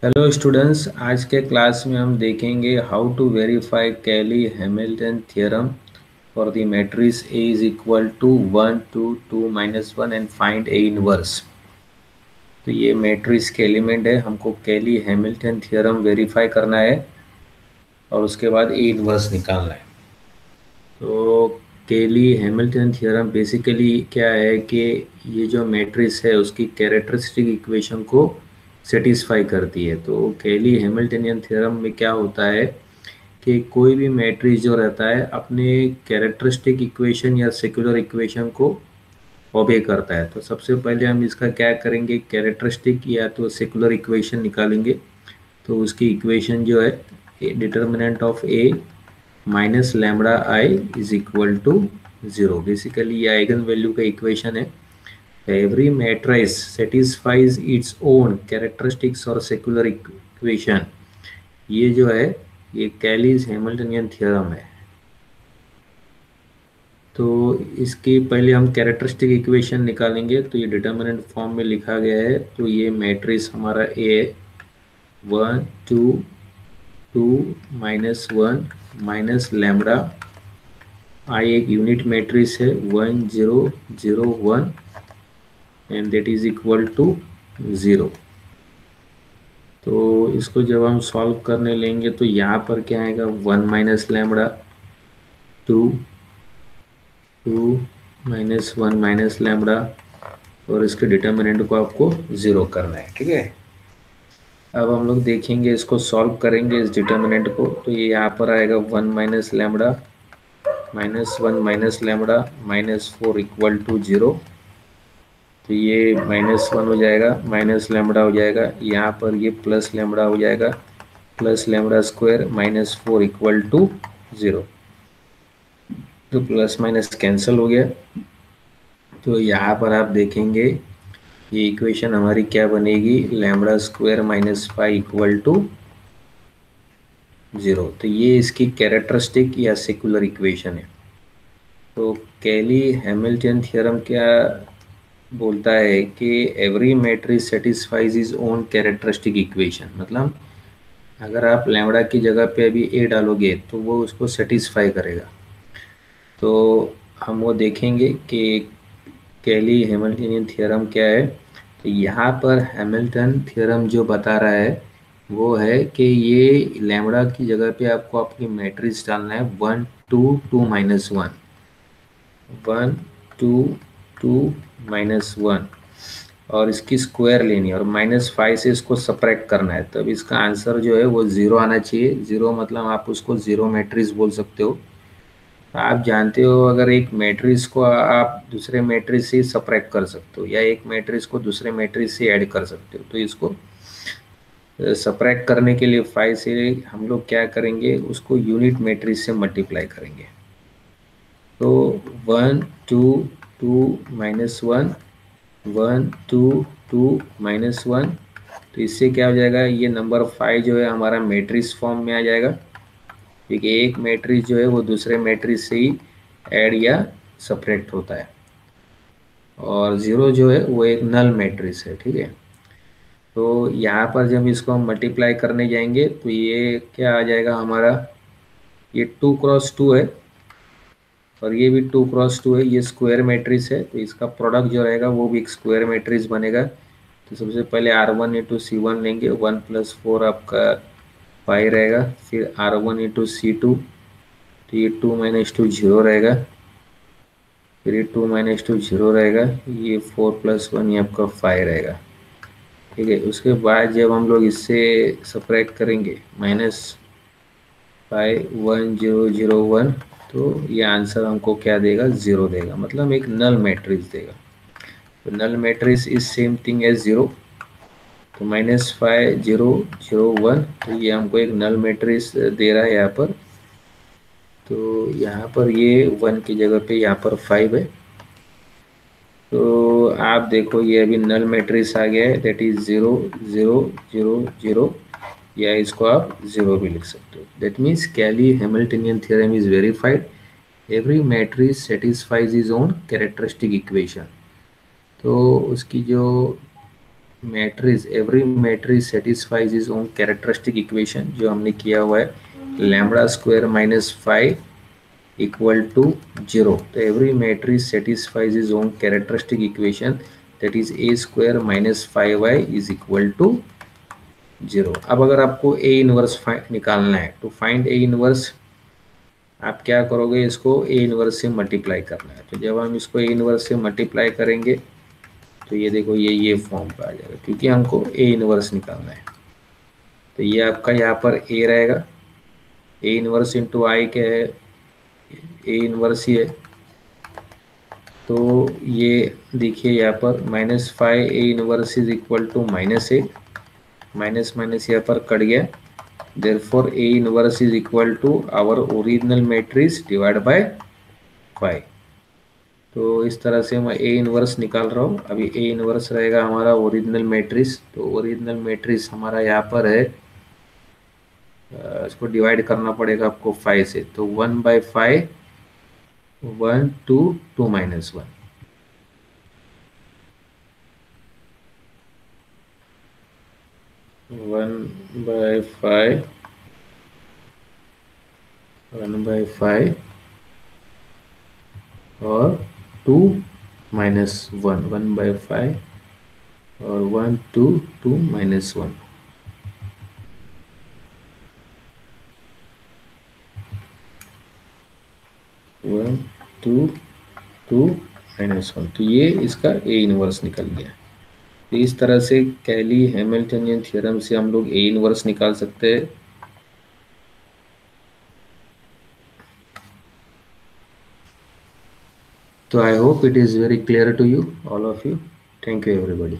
Hello students, आज के class में हम देखेंगे how to verify Cayley Hamilton theorem for the matrix A is equal to 1 2 2 minus 1 and find A inverse. तो ये मैट्रिक्स के एलिमेंट है, हमको कैली हैमिल्टन थ्योरम वेरीफाई करना है और उसके बाद ए इनवर्स निकालना है। तो कैली हैमिल्टन थ्योरम बेसिकली क्या है कि ये जो मैट्रिक्स है उसकी कैरेक्टरिस्टिक इक्वेशन को सेटिस्फाई करती है। तो कैली हैमिल्टनियन थ्योरम में क्या होता है कि कोई भी मैट्रिक्स जो रहता है अपने कैरेक्टरिस्टिक इक्वेशन या सेक्युलर इक्वेशन को ओबे करता है। तो सबसे पहले हम इसका क्या करेंगे, कैरेक्टरिस्टिक या तो सेक्युलर इक्वेशन निकालेंगे। तो उसकी इक्वेशन जो है determinant of A minus lambda I is equal to 0। Basically ये आइगन वैल्यू का इक्वेशन है। Every matrix satisfies its own characteristics और सेक्युलर इक्वेशन। ये जो है ये कैलीज हैमिल्टनियन थ्योरम है। तो इसके पहले हम कैरेक्टरिस्टिक इक्वेशन निकालेंगे। तो ये डिटर्मिनेंट फॉर्म में लिखा गया है। तो ये मैट्रिक्स हमारा A 1 2 2 minus 1 minus lambda I एक यूनिट मैट्रिक्स है 1 0 0 1 and that is equal to 0। तो इसको जब हम सॉल्व करने लेंगे तो यहाँ पर क्या आएगा 1 minus lambda 2 2 minus 1 minus lambda और इसके डिटर्मिनेंट को आपको 0 करना है। ठीक है, अब हम लोग देखेंगे, इसको सॉल्व करेंगे इस डिटर्मिनेंट को। तो ये यहाँ पर आएगा 1 minus lambda minus 1 minus lambda minus 4 equal to 0। तो ये माइनस 1 हो जाएगा, माइनस लैम्बडा हो जाएगा, यहाँ पर ये प्लस लैम्बडा हो जाएगा, plus lambda square minus 4 equal to 0। तो प्लस माइनस कैंसिल हो गया। तो यहाँ पर आप देखेंगे ये इक्वेशन हमारी क्या बनेगी, lambda square minus 5 equal to 0। तो ये इसकी कैरेक्टरिस्टिक या सेक्युलर इक्वेशन है। तो कैली हैमिल्टन थ्योरम क्या बोलता है कि every matrix satisfies is own characteristic equation. मतलब अगर आप लैम्बडा की जगह पे अभी ए डालोगे तो वो उसको सेटिस्फाई करेगा। तो हम वो देखेंगे कि कैली हैमिल्टनियन थ्योरम क्या है। तो यहाँ पर हैमिल्टन थ्योरम जो बता रहा है वो है कि ये लैम्बडा की जगह पे आपको अपनी मैट्रिक्स डालना है 1 2 2 माइनस 1 1 2 2 माइनस 1 और इसकी स्क्वायर लेनी है और -5 से इसको सब्ट्रैक्ट करना है। तब इसका आंसर जो है वो 0 आना चाहिए। 0 मतलब आप उसको जीरो मैट्रिक्स बोल सकते हो। आप जानते हो अगर एक मैट्रिक्स को आप दूसरे मैट्रिक्स से सब्ट्रैक्ट कर सकते हो या एक मैट्रिक्स को दूसरे मैट्रिक्स से ऐड कर सकते हो। तो इसको सब्ट्रैक्ट करने के लिए 5 से हम लोग क्या करेंगे, उसको यूनिट मैट्रिक्स से मल्टीप्लाई करेंगे। तो 1 2 2 माइनस 1 1 2 2 माइनस 1। तो इससे क्या हो जाएगा, ये नंबर 5 जो है हमारा मैट्रिक्स फॉर्म में आ जाएगा। क्योंकि एक मैट्रिक्स जो है वो दूसरे मैट्रिक्स से ही ऐड या सब्ट्रैक्ट होता है और 0 जो है वो एक नल मैट्रिक्स है। ठीक है, तो यहाँ पर जब इसको हम मल्टीप्लाई करने जाएंगे तो ये क्या आ जाएगा हमारा, ये 2 क्रॉस 2 है और ये भी 2 क्रॉस 2 है। ये स्क्वायर मैट्रिक्स है तो इसका प्रोडक्ट जो रहेगा वो भी एक स्क्वायर मैट्रिक्स बनेगा। तो सबसे पहले R1 इंटू C1 लेंगे, 1 प्लस 4 आपका 5 रहेगा। फिर R1 इंटू C2, तो ये 2 माइनस 2 0 रहेगा। फिर ये 2 माइनस 2 0 रहेगा, ये 4 प्लस 1 ये आपका 5 रहेगा। ठीक है, उसके बाद जब हम लोग इससे सब्ट्रैक्ट करेंगे -5 1 0 0 1, तो ये आंसर हमको क्या देगा, 0 देगा, मतलब एक नल मैट्रिक्स देगा। तो null matrix is same thing as 0। तो -5 0 0 1, तो ये हमको एक नल मैट्रिक्स दे रहा है यहाँ पर। तो यहाँ पर ये 1 की जगह पे यहाँ पर 5 है। तो आप देखो ये अभी नल मैट्रिक्स आ गया है, दैट इज 0 0 0 0, या इसको आप 0 भी लिख सकते हो। That means Cayley Hamiltonian theorem is verified, every matrix satisfies is own characteristic equation. तो उसकी जो matrix, every matrix satisfies is own characteristic equation, जो हमने किया हुआ है, lambda square minus 5 equal to 0. तो every matrix satisfies its own characteristic equation, that is a square minus 5y is equal to 0. अब अगर आपको a इनवर्स निकालना है, तो फाइंड a इनवर्स, आप क्या करोगे, इसको a इनवर्स से मल्टीप्लाई करना है। तो जब हम इसको a इनवर्स से मल्टीप्लाई करेंगे तो ये देखो ये फॉर्म पे आ जाएगा, क्योंकि हमको a इनवर्स निकालना है। तो ये आपका यहाँ पर a रहेगा, a इनवर्स इंटू आई क्या है, a इनवर्स ही है। तो ये देखिए यहाँ पर -5 a inverse is equal to -8, minus minus यहाँ पर कट गया, therefore a inverse is equal to our original matrix divide by 5। तो इस तरह से मैं a इनवर्स निकाल रहा हूँ। अभी a इनवर्स रहेगा हमारा ओरिजिनल मैट्रिक्स, तो ओरिजिनल मैट्रिक्स हमारा यहाँ पर है, इसको डिवाइड करना पड़ेगा आपको 5 से, तो 1/5 1 2 2 -1, 1/5 और 2 -1, 1/5 और 1 2 2 -1। वन टू टू -1, तो ये इसका ए इनवर्स निकल गया। तो इस तरह से कैली हैमिल्टनियन थ्योरम से हम लोग ए इनवर्स निकाल सकते हैं। तो I hope it is very clear to you, all of you. Thank you everybody.